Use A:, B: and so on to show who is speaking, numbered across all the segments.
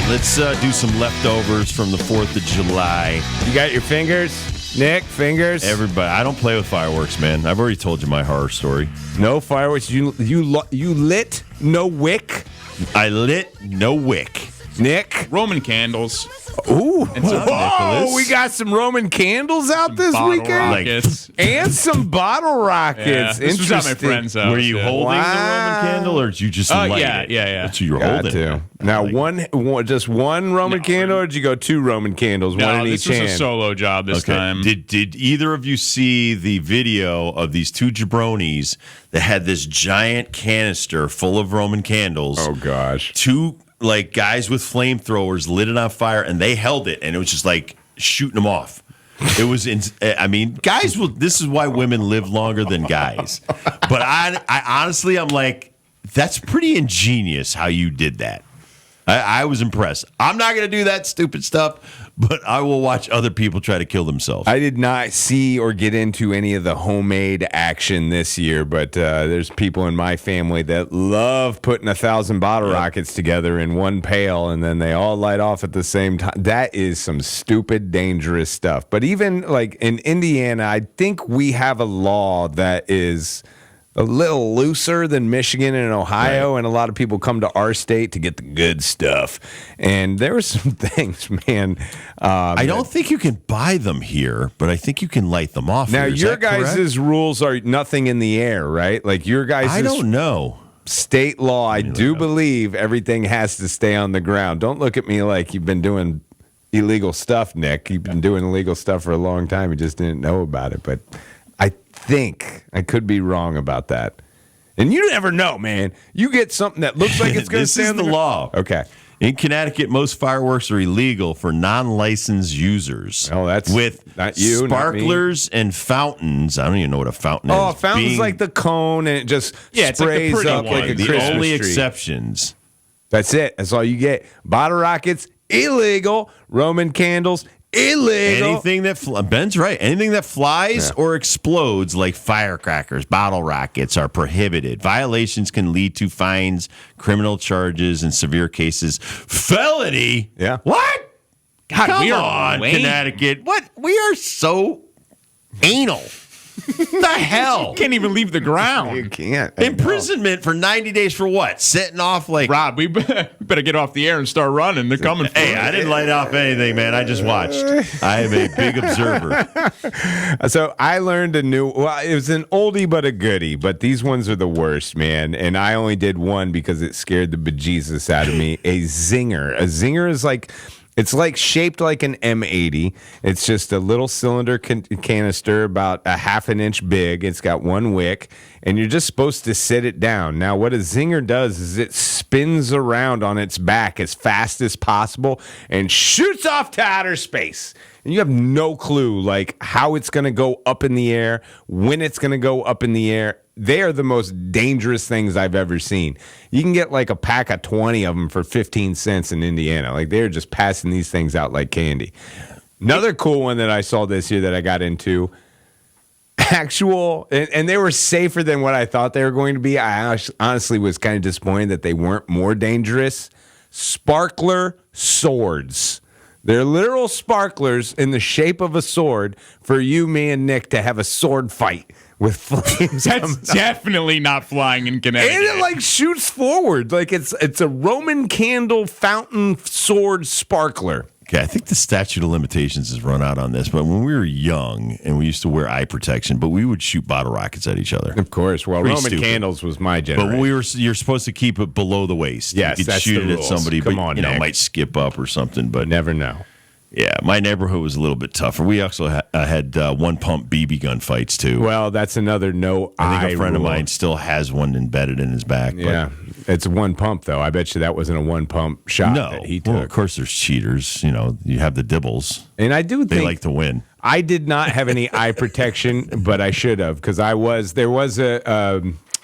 A: right, let's do some leftovers from the 4th of July.
B: You got your fingers, Nick? Fingers?
A: Everybody, I don't play with fireworks, man. I've already told you my horror story.
B: No fireworks. You lit no wick.
A: I lit no wick.
B: Nick?
C: Roman candles.
B: Ooh.
C: And some
B: Oh, we got some Roman candles out this
C: bottle
B: weekend?
C: rockets.
B: And some bottle rockets.
C: Yeah, this was at my
B: Interesting.
C: friend's house.
A: Were you holding the
B: Wow.
A: Roman candle, or did you just light
C: yeah,
A: it?
C: yeah.
A: That's what you were
B: Got
A: holding.
B: to. Now, just one Roman candle, or did you go two Roman candles, one
C: No,
B: in
C: this
B: each
C: was
B: hand?
C: a solo job this time.
A: Did either of you see the video of these two jabronis that had this giant canister full of Roman candles?
B: Oh, gosh.
A: Two guys with flamethrowers lit it on fire, and they held it, and it was just like shooting them off. It was, guys will. This is why women live longer than guys. But I honestly, I'm like, that's pretty ingenious how you did that. I was impressed. I'm not going to do that stupid stuff, but I will watch other people try to kill themselves.
B: I did not see or get into any of the homemade action this year, but there's people in my family that love putting 1,000 bottle rockets together in one pail, and then they all light off at the same time. That is some stupid, dangerous stuff. But even like in Indiana, I think we have a law that is a little looser than Michigan and Ohio, and a lot of people come to our state to get the good stuff. And there were some things, man.
A: I don't think you can buy them here, but I think you can light them off.
B: Now,
A: here. Is
B: your
A: that correct?
B: guys' rules are nothing in the air, right? Like your guys'
A: I don't know.
B: state law, I do believe everything has to stay on the ground. Don't look at me like you've been doing illegal stuff, Nick. You've been doing illegal stuff for a long time. You just didn't know about it. But I think I could be wrong about that. And you never know, man. You get something that looks like it's going to
A: This
B: stay
A: is
B: on
A: the law.
B: Okay.
A: In Connecticut, most fireworks are illegal for non-licensed users.
B: Oh, that's
A: with
B: not you, not me.
A: sparklers and fountains. I don't even know what a fountain is.
B: Oh, fountains
A: being
B: like the cone, and it just
C: it's like the
B: sprays
C: pretty
B: up
C: one.
B: like a
A: the
B: Christmas
A: only
B: tree.
A: exceptions.
B: That's it. That's all you get. Bottle rockets, illegal. Roman candles, illegal.
A: Anything that Ben's right. Anything that flies or explodes, like firecrackers, bottle rockets, are prohibited. Violations can lead to fines, criminal charges, in severe cases, felony.
B: Yeah.
A: What?
C: God,
A: Come
C: we are
A: on,
C: lame.
A: Connecticut. What? We are so anal. The hell?
C: Can't even leave the
B: You
C: ground.
B: can't. I know.
A: Imprisonment for 90 days for what? Setting off like.
C: Rob, we better get off the air and start running. They're coming for
A: Hey,
C: us.
A: I didn't light off anything, man. I just watched. I am a big observer.
B: So I learned it was an oldie but a goodie, but these ones are the worst, man. And I only did one because it scared the bejesus out of me. A zinger. A zinger is it's like shaped like an M80. It's just a little cylinder canister about a half an inch big. It's got one wick, and you're just supposed to sit it down. Now, what a zinger does is it spins around on its back as fast as possible and shoots off to outer space. And you have no clue, like, how it's going to go up in the air, when it's going to go up in the air. They are the most dangerous things I've ever seen. You can get like a pack of 20 of them for 15 cents in Indiana. Like, they're just passing these things out like candy. Another cool one that I saw this year that I got into, and they were safer than what I thought they were going to be. I honestly was kind of disappointed that they weren't more dangerous. Sparkler swords. They're literal sparklers in the shape of a sword for you, me, and Nick to have a sword fight with flames.
C: That's definitely not flying in Connecticut.
B: And it like shoots forward. Like it's a Roman candle fountain sword sparkler.
A: Okay, I think the statute of limitations has run out on this, but when we were young and we used to wear eye protection, but we would shoot bottle rockets at each other.
B: Of course. Well,
A: Pretty
B: Roman
A: stupid.
B: candles was my generation.
A: But you're supposed to keep it below the waist.
B: Yes,
A: you could
B: that's
A: shoot
B: the
A: it
B: rules.
A: at somebody,
B: Come
A: but
B: on,
A: Nick.
B: Nick.
A: Might skip up or something. But
B: never know.
A: yeah, my neighborhood was a little bit tougher. We also had one pump BB gun fights too.
B: Well, that's another no
A: I think
B: eye
A: a friend
B: rule.
A: of mine still has one embedded in his back.
B: Yeah, it's one pump though. I bet you that wasn't a one pump shot
A: No,
B: that he took.
A: well, of course there's cheaters. You know, you have the dibbles.
B: And I do
A: They
B: think
A: like to win.
B: I did not have any eye protection, but I should have because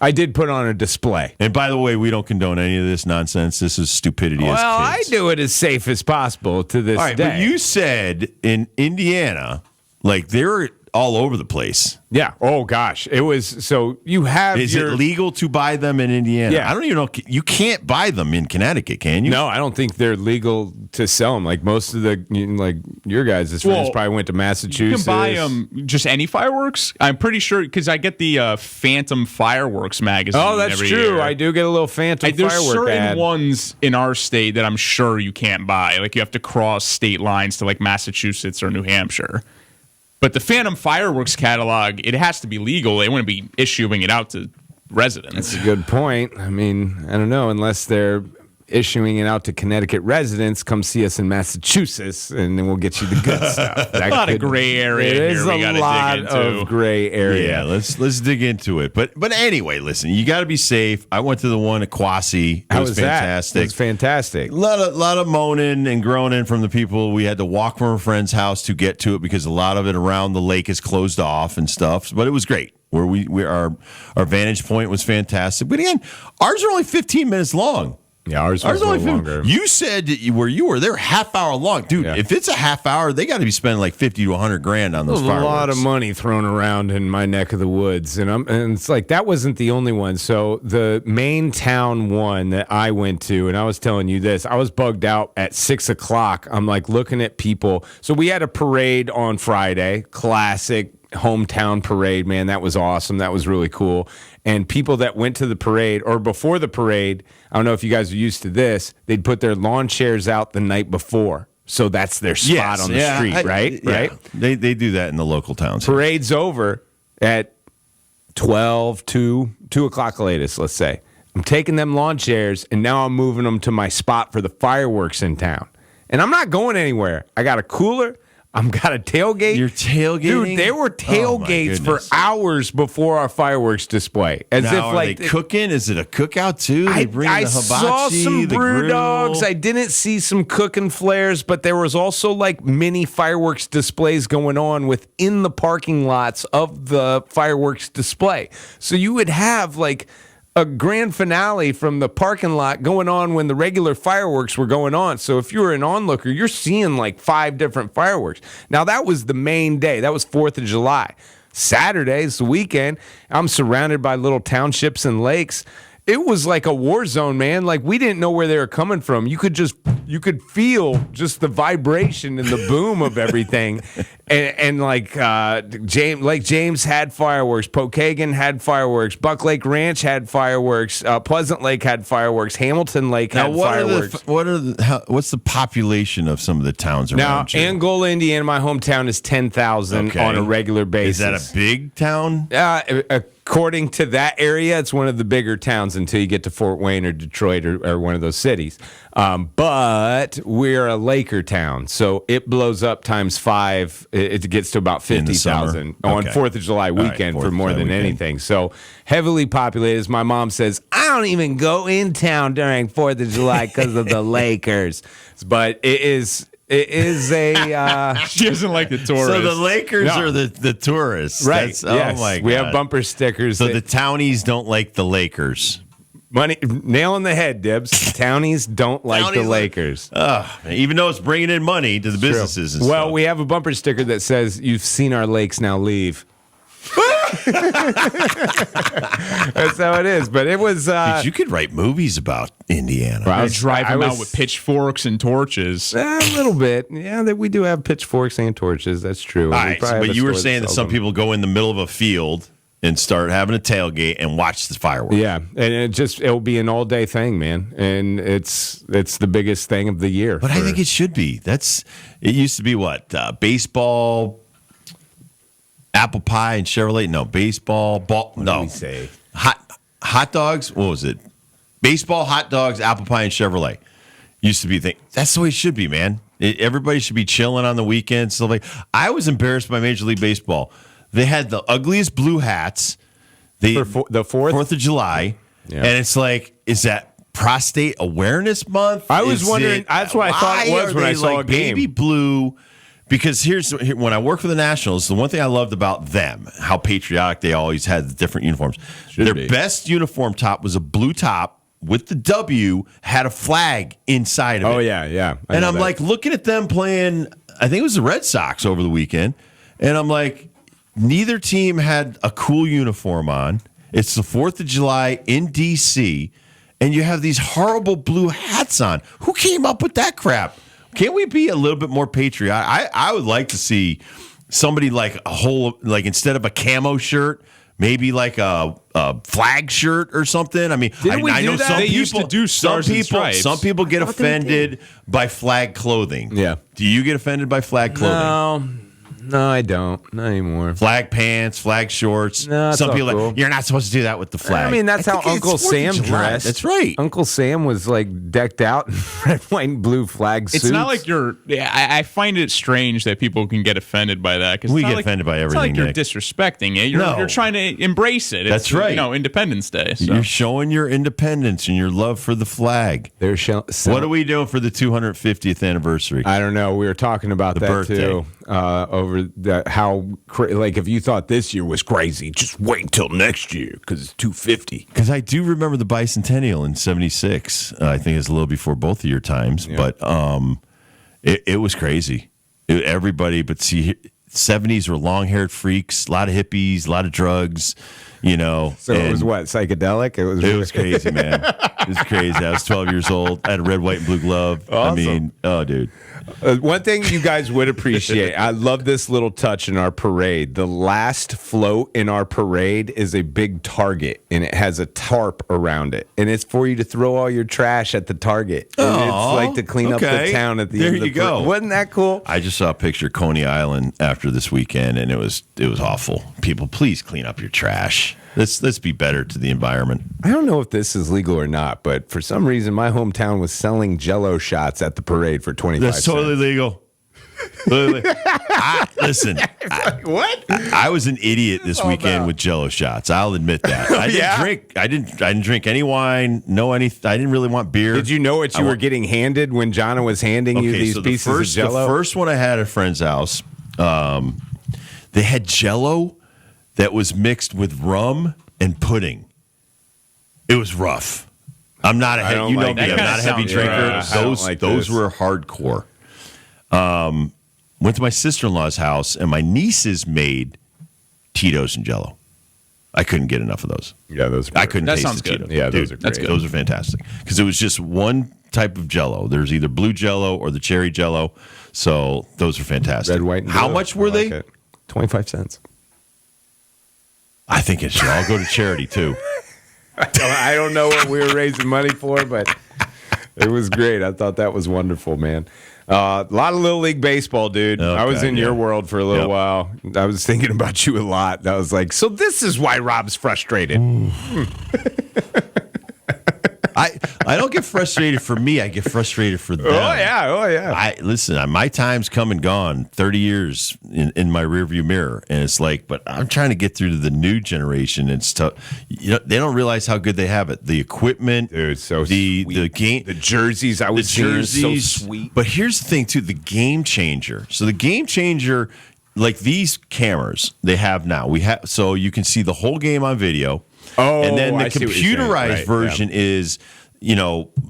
B: I did put on a display.
A: And by the way, we don't condone any of this nonsense. This is stupidity
B: Well,
A: as
B: I
A: kids.
B: do it as safe as possible to this
A: All right,
B: day.
A: but you said in Indiana, like there are all over the place.
B: Yeah. Oh gosh, it was. So you have.
A: Is it legal to buy them in Indiana?
B: Yeah.
A: I don't even know. You can't buy them in Connecticut, can you?
B: No, I don't think they're legal to sell them. Like most of the, like your guys' friends probably went to
C: You
B: Massachusetts.
C: can buy just any fireworks. I'm pretty sure because I get the Phantom Fireworks magazine.
B: Oh, that's
C: every
B: true.
C: year.
B: I do get a little Phantom
C: There's
B: firework
C: certain
B: ad.
C: ones in our state that I'm sure you can't buy. Like you have to cross state lines to like Massachusetts or New Hampshire. But the Phantom Fireworks catalog, it has to be legal. They wouldn't be issuing it out to residents.
B: That's a good point. I mean, I don't know, unless they're issuing it out to Connecticut residents, come see us in Massachusetts, and then we'll get you the good stuff.
C: A lot of gray area
B: There
C: here
B: is
C: we
B: a
C: gotta
B: lot
C: dig into.
B: of gray area.
A: Yeah, let's dig into it. But anyway, listen, you got to be safe. I went to the one at Quasi. It
B: How
A: was
B: was that?
A: fantastic.
B: It was fantastic.
A: A lot of moaning and groaning from the people. We had to walk from a friend's house to get to it because a lot of it around the lake is closed off and stuff. But it was great. Where our vantage point was fantastic. But again, ours are only 15 minutes long.
B: Yeah, ours was a little longer.
A: You said that where you were, they're half hour long, dude.
B: Yeah.
A: If it's a half hour, they got to be spending like 50 to 100 grand on those
B: There's
A: fireworks.
B: a lot of money thrown around in my neck of the woods, and it's like that wasn't the only one. So the main town one that I went to, and I was telling you this, I was bugged out at 6:00. I'm like looking at people. So we had a parade on Friday, classic hometown parade, man. That was awesome. That was really cool. And people that went to the parade or before the parade, I don't know if you guys are used to this, they'd put their lawn chairs out the night before. So that's their spot on the street, right?
A: Yeah.
B: Right?
A: They do that in the local towns.
B: Parade's over at 12, 2 o'clock latest, let's say. I'm taking them lawn chairs, and now I'm moving them to my spot for the fireworks in town. And I'm not going anywhere. I got a cooler. I've got a tailgate.
A: You're tailgating?
B: Dude, there were
A: Oh, my
B: tailgates for
A: goodness.
B: hours before our fireworks display. As
A: Now,
B: if
A: are
B: like
A: they cooking? Is it a cookout too? They bring
B: I
A: the hibachi,
B: saw some
A: the
B: brew
A: grill.
B: dogs. I didn't see some cooking flares, but there was also like mini fireworks displays going on within the parking lots of the fireworks display. So you would have like a grand finale from the parking lot going on when the regular fireworks were going on. So if you were an onlooker, you're seeing like 5 different fireworks. Now that was the main day. That was 4th of July. Saturday is the weekend. I'm surrounded by little townships and lakes. It was like a war zone, man. Like we didn't know where they were coming from. You could feel just the vibration and the boom of everything. And like James had fireworks, Pokagon had fireworks, Buck Lake Ranch had fireworks, Pleasant Lake had fireworks, Hamilton Lake
A: Now,
B: had fireworks.
A: what's the population of some of the towns
B: Now,
A: around you?
B: Angola, Indiana, my hometown, is 10,000
A: Okay.
B: on a regular basis.
A: Is that a big town?
B: According to that area, it's one of the bigger towns until you get to Fort Wayne or Detroit or one of those cities. But we're a Laker town, so it blows up times 5. It gets to about
A: In the summer?
B: 50,000 on
A: Okay.
B: 4th of July
A: All right,
B: weekend
A: 4th
B: for
A: of
B: more
A: July
B: than
A: weekend.
B: anything. So heavily populated. As my mom says, I don't even go in town during 4th of July because of the Lakers. But it is a...
C: She doesn't like the tourists.
A: So the Lakers
B: No.
A: are the tourists,
B: Right.
A: That's,
B: Yes.
A: Oh my god,
B: We have bumper stickers.
A: So
B: that-
A: the townies don't like the Lakers.
B: Money, nail on the head, Dibs. Townies don't like
A: Townies
B: the Lakers.
A: Even though it's bringing in money to the businesses. And
B: Well,
A: stuff.
B: we have a bumper sticker that says, "You've seen our lakes, now leave." That's how it is. But it was.
A: Dude, you could write movies about Indiana.
B: I
C: They
B: was
C: drive them
B: I
C: out
B: was-
C: with pitchforks and torches.
B: A little bit. Yeah, that we do have pitchforks and torches. That's true.
A: All
B: We
A: right,
B: probably have
A: but
B: a
A: you were
B: store
A: saying that
B: sells
A: some
B: them.
A: people go in the middle of a field and start having a tailgate and watch the fireworks.
B: Yeah, and it'll be an all day thing, man, and it's the biggest thing of the year.
A: But I think it should be. It used to be what? Baseball, apple pie, and Chevrolet. No, baseball, ball.
B: What
A: no,
B: did we say?
A: hot dogs. What was it? Baseball, hot dogs, apple pie, and Chevrolet. Used to be thing. That's the way it should be, man. Everybody should be chilling on the weekends. Stuff like. I was embarrassed by Major League Baseball. They had the ugliest blue hats.
B: For the 4th?
A: 4th of July,
B: Yeah.
A: and it's like, is that Prostate Awareness Month?
B: I was
A: Is
B: wondering-
A: it-
B: that's what I thought it
A: why
B: was
A: are
B: when I
A: they
B: saw
A: like
B: a game.
A: baby blue. Because when I worked for the Nationals, the one thing I loved about them, how patriotic they always had the different uniforms. Their
B: be.
A: best uniform top was a blue top with the W, had a flag inside of it.
B: Oh yeah. I
A: And
B: know
A: I'm
B: that.
A: like looking at them playing, I think it was the Red Sox over the weekend, and I'm like, neither team had a cool uniform on. It's the 4th of July in D.C., and you have these horrible blue hats on. Who came up with that crap? Can't we be a little bit more patriotic? I would like to see somebody like instead of a camo shirt, maybe like a flag shirt or something. I mean,
B: Didn't we
A: I
B: do
A: know
B: that?
A: some
C: They
A: people
C: used to do Stars and Stripes.
A: Some people get offended by flag clothing.
B: Yeah.
A: Do you get offended by flag clothing?
B: No, I don't. Not anymore.
A: Flag pants, flag shorts.
B: No, it's
A: some
B: all
A: people
B: cool.
A: you're not supposed to do that with the flag.
B: I mean, that's how
A: think it's
B: Uncle
A: 4th of
B: Sam
A: July.
B: dressed.
A: That's right.
B: Uncle Sam was like decked out in red, white, and blue flag suits.
C: It's not like you're. I find it strange that people can get offended by that. Cause
A: We
C: it's not
A: get
C: like,
A: offended by
C: It's not like
A: everything,
C: you're
A: Nick.
C: disrespecting it.
A: No.
C: You're trying to embrace it.
A: That's right.
C: Independence Day. So.
A: You're showing your independence and your love for the flag.
B: They're
A: What are we doing for the 250th anniversary?
B: I don't know. We were talking about that
A: birthday.
B: too. Over like if you thought this year was crazy, just wait until next year because it's 250.
A: Because I do remember the bicentennial in '76. I think it's a little before both of your times, but it was crazy. Everybody, but see, '70s were long-haired freaks, a lot of hippies, a lot of drugs.
B: So it was what, psychedelic?
A: It was crazy, man. It was crazy. I was 12 years old. I had a red, white, and blue glove. I
B: Awesome.
A: mean, oh, dude.
B: One thing you guys would appreciate, I love this little touch in our parade. The last float in our parade is a big target, and it has a tarp around it. And it's for you to throw all your trash at the target. And
A: Aw,
B: it's like to clean up the
A: okay.
B: town at the
A: There
B: end of the
A: you go.
B: parade. Wasn't that cool?
A: I just saw a picture of Coney Island after this weekend, and it was awful. People, please clean up your trash. Let's be better to the environment.
B: I don't know if this is legal or not, but for some reason, my hometown was selling Jell-O shots at the parade for 25
A: That's
B: cents.
A: totally legal. Listen,
B: What?
A: I was an idiot this
B: all
A: weekend
B: about?
A: with Jell-O shots. I'll admit that. I didn't
B: Yeah?
A: drink. I didn't drink any wine. I didn't really want beer.
B: Did you know what you were getting handed when Jonna was handing you these pieces of Jell-O?
A: The first one I had at a friend's house, they had Jell-O that was mixed with rum and pudding. It was rough. I'm not a
B: I don't
A: you know
B: like
A: me.
C: that.
A: I'm not a heavy
C: Kinda
A: drinker.
C: sounds-
B: I don't
A: Those
B: like
A: those
B: this.
A: were hardcore. Went to my sister-in-law's house, and my nieces made Tito's and Jell-O. I couldn't get enough of those.
B: Yeah, those.
A: I couldn't
C: That
A: taste
C: sounds
A: the
C: good.
A: Tito's.
B: Yeah, those
A: Dude,
B: are great.
A: Those are fantastic because it was just one type of Jell-O. There's either blue Jell-O or the cherry Jell-O. So those are fantastic.
B: Red, white, and
A: How
B: blue.
A: much were
B: I like
A: they?
B: it. 25 cents.
A: I think it should all go to charity too.
B: I don't know what we were raising money for, but it was great. I thought that was wonderful, man. A lot of Little League Baseball, dude.
A: Oh,
B: I was
A: God,
B: in
A: yeah.
B: your world for a little
A: Yep.
B: while. I was thinking about you a lot. I was like, so this is why Rob's frustrated.
A: I don't get frustrated for me. I get frustrated for them.
B: Oh, yeah.
A: Listen. My time's come and gone. 30 years in my rearview mirror, and it's like, but I'm trying to get through to the new generation. It's tough. They don't realize how good they have it. The equipment,
B: Dude, so
A: the
B: sweet.
A: game,
B: The jerseys I was seeing so sweet.
A: But here's the thing, too: the game changer. So the game changer, like these cameras they have now, so you can see the whole game on video.
B: Oh,
A: and then the
B: I see what you're saying.
A: computerized
B: Right,
A: version is,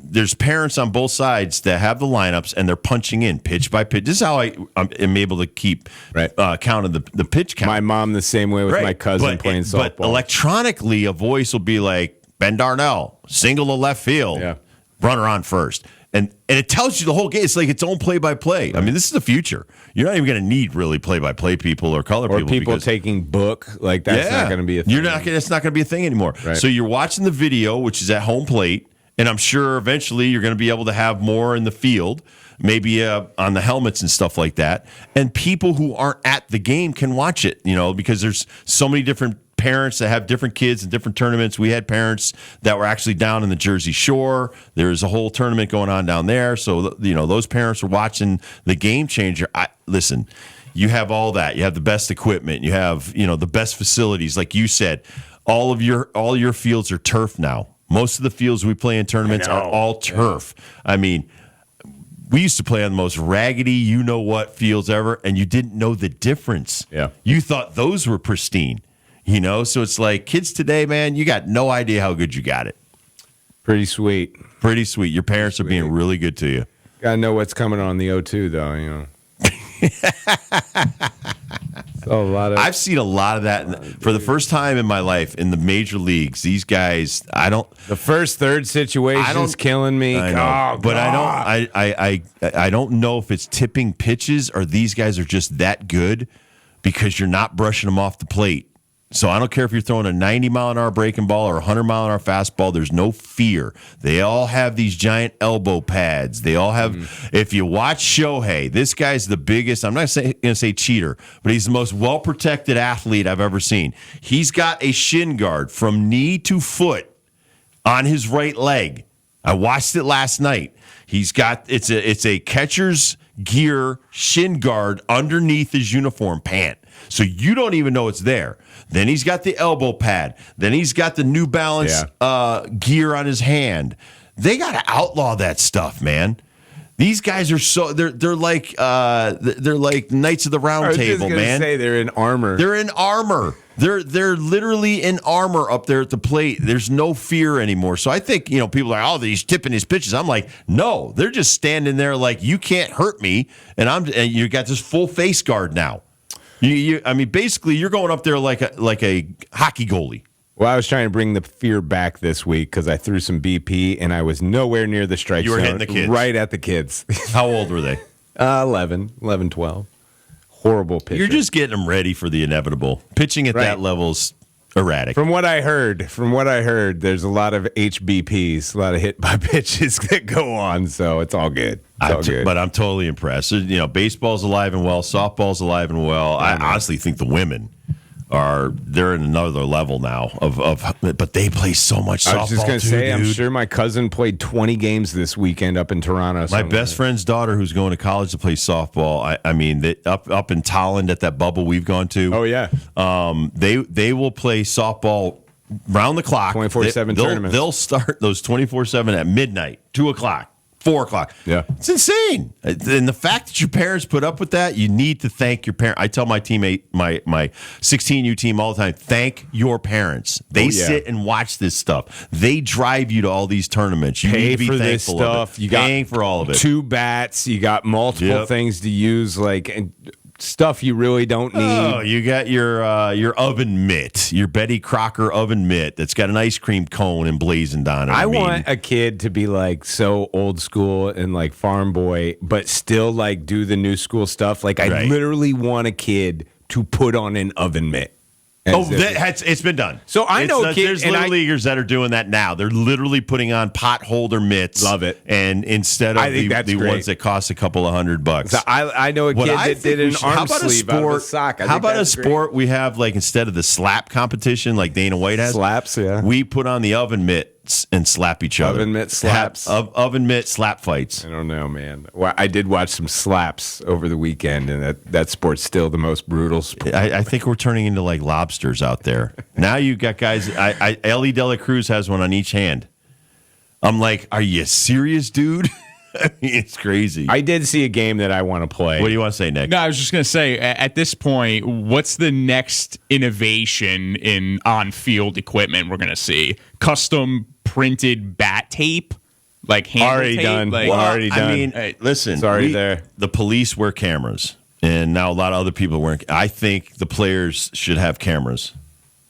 A: there's parents on both sides that have the lineups and they're punching in pitch by pitch. This is how I am able to keep
B: Right.
A: count of the pitch count.
B: My mom the same way with
A: Right.
B: my cousin playing softball.
A: But electronically, a voice will be like, Ben Darnell, single to left field,
B: Yeah.
A: runner on first. And it tells you the whole game. It's like its own play-by-play. I mean, this is the future. You're not even going to need really play-by-play people or color
B: or
A: people.
B: people
A: because-
B: taking book. Like, that's not going to be a thing.
A: It's not going to be a thing anymore.
B: Right.
A: So you're watching the video, which is at home plate, and I'm sure eventually you're going to be able to have more in the field, maybe on the helmets and stuff like that. And people who aren't at the game can watch it, because there's so many different parents that have different kids in different tournaments. We had parents that were actually down in the Jersey Shore. There's a whole tournament going on down there. So, those parents were watching the game changer. Listen, you have all that. You have the best equipment. You have, the best facilities. Like you said, all your fields are turf now. Most of the fields we play in tournaments are all turf. I mean, we used to play on the most raggedy, you-know-what fields ever, and you didn't know the difference.
B: Yeah.
A: You thought those were pristine. So it's like kids today, man, you got no idea how good you got it.
B: Pretty sweet.
A: Pretty sweet. Your parents are being really good to you.
B: Gotta know what's coming on the O2, though, So Oh, a lot of.
A: I've seen a lot of that for the first time in my life in the major leagues. These guys,
B: the first third situation's killing me.
A: I know, but
B: God.
A: I don't know if it's tipping pitches or these guys are just that good because you're not brushing them off the plate. So I don't care if you're throwing a 90-mile-an-hour breaking ball or a 100-mile-an-hour fastball. There's no fear. They all have these giant elbow pads. They all have. If you watch Shohei, this guy's the biggest. I'm not going to say cheater, but he's the most well-protected athlete I've ever seen. He's got a shin guard from knee to foot on his right leg. I watched it last night. He's got it's a catcher's gear shin guard underneath his uniform pant. So you don't even know it's there. Then he's got the elbow pad. Then he's got the New Balance gear on his hand. They got to outlaw that stuff, man. These guys are so they're like Knights of the Round Table, man.
B: Say they're in armor.
A: They're in armor. They're literally in armor up there at the plate. There's no fear anymore. So I think, people are like, oh, he's tipping his pitches. I'm like, no, they're just standing there like you can't hurt me, and you got this full face guard now. Basically, you're going up there like a hockey goalie.
B: Well, I was trying to bring the fear back this week because I threw some BP and I was nowhere near the strike zone.
A: You were hitting the kids.
B: Right at the kids.
A: How old were they?
B: 11, 12. Horrible pitcher.
A: You're just getting them ready for the inevitable. Pitching at that level's erratic.
B: From what I heard, there's a lot of HBPs, a lot of hit by pitches that go on, so it's all good.
A: But I'm totally impressed. Baseball's alive and well. Softball's alive and well. I honestly think the women they're in another level now but they play so much softball.
B: I was just going to say,
A: dude.
B: I'm sure my cousin played 20 games this weekend up in Toronto.
A: My best friend's daughter, who's going to college to play softball. Up in Tolland at that bubble we've gone to.
B: Oh yeah.
A: They will play softball round the clock.
B: 24/7 tournaments.
A: They'll start those 24/7 at midnight, 2:00. 4:00.
B: Yeah.
A: It's insane. And the fact that your parents put up with that, you need to thank your parents. I tell my teammate, my 16U team all the time, thank your parents. They sit and watch this stuff. They drive you to all these tournaments. You need to be
B: for
A: thankful
B: this stuff.
A: of it.
B: You got
A: paying for all of it.
B: 2 bats. You got multiple things to use, and stuff you really don't need.
A: Oh, you got your oven mitt, your Betty Crocker oven mitt that's got an ice cream cone emblazoned on it.
B: I want a kid to be so old school and farm boy, but still do the new school stuff. I literally want a kid to put on an oven mitt.
A: It's been done.
B: So I know
A: kids. There's little leaguers that are doing that now. They're literally putting on pot holder mitts.
B: Love it.
A: And instead of the ones that cost a couple of $100.
B: So I know a kid that did an arm sleeve out of a sock.
A: How about a sport we have instead of the slap competition like Dana White has?
B: Slaps, yeah.
A: We put on the oven mitts and slap each other.
B: Oven mitt slaps.
A: Oven mitt slap fights.
B: I don't know, man. Well, I did watch some slaps over the weekend, and that sport's still the most brutal sport.
A: I think we're turning into lobsters out there. Now you got guys. Ellie De La Cruz has one on each hand. I'm like, are you serious, dude? It's crazy.
B: I did see a game that I want to play.
A: What do you want to say, Nick?
C: No, I was just going to say, at this point, what's the next innovation in on-field equipment we're going to see? Custom printed bat tape? Handle
B: already
C: tape?
B: done. Already done.
A: Listen.
B: Sorry there.
A: The police wear cameras, and now a lot of other people are wearing. I think the players should have cameras.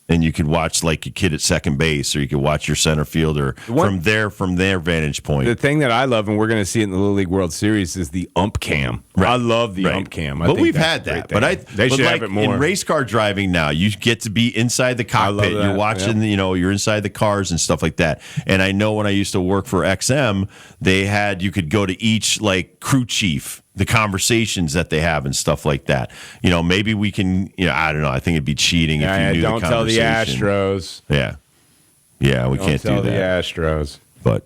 A: And you could watch a kid at second base, or you could watch your center fielder from their vantage point.
B: The thing that I love, and we're going to see it in the Little League World Series, is the ump cam.
A: Right.
B: I love the ump cam.
A: But we've had that.
B: They should have it more.
A: In race car driving now, you get to be inside the cockpit. You're watching, you're inside the cars and stuff like that. And I know when I used to work for XM, you could go to each crew chief, the conversations that they have and stuff like that. Maybe we can, I don't know. I think it'd be cheating if you knew
B: don't
A: the
B: tell the
A: conversation.
B: Astros.
A: Yeah, we can't do that.
B: Don't tell the Astros.
A: But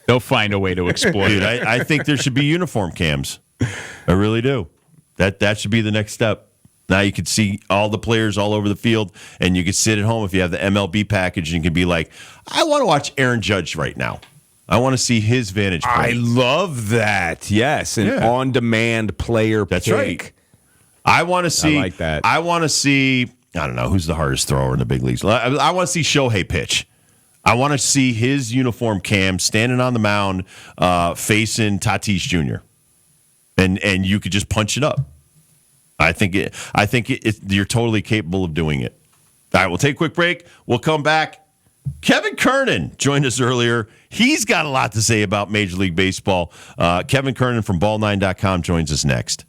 C: they'll find a way to exploit
A: dude,
C: it.
A: I think there should be uniform cams. I really do. That should be the next step. Now you could see all the players all over the field, and you could sit at home if you have the MLB package, and you can be like, I want to watch Aaron Judge right now. I want to see his vantage point.
B: I love that. Yes, an on-demand player
A: That's
B: pick.
A: right. I want to see.
B: I like that.
A: I want to see. I don't know who's the hardest thrower in the big leagues. I want to see Shohei pitch. I want to see his uniform cam standing on the mound, facing Tatis Jr. And you could just punch it up. I think you're totally capable of doing it. All right, we'll take a quick break. We'll come back. Kevin Kernan joined us earlier. He's got a lot to say about Major League Baseball. Kevin Kernan from ball9.com joins us next.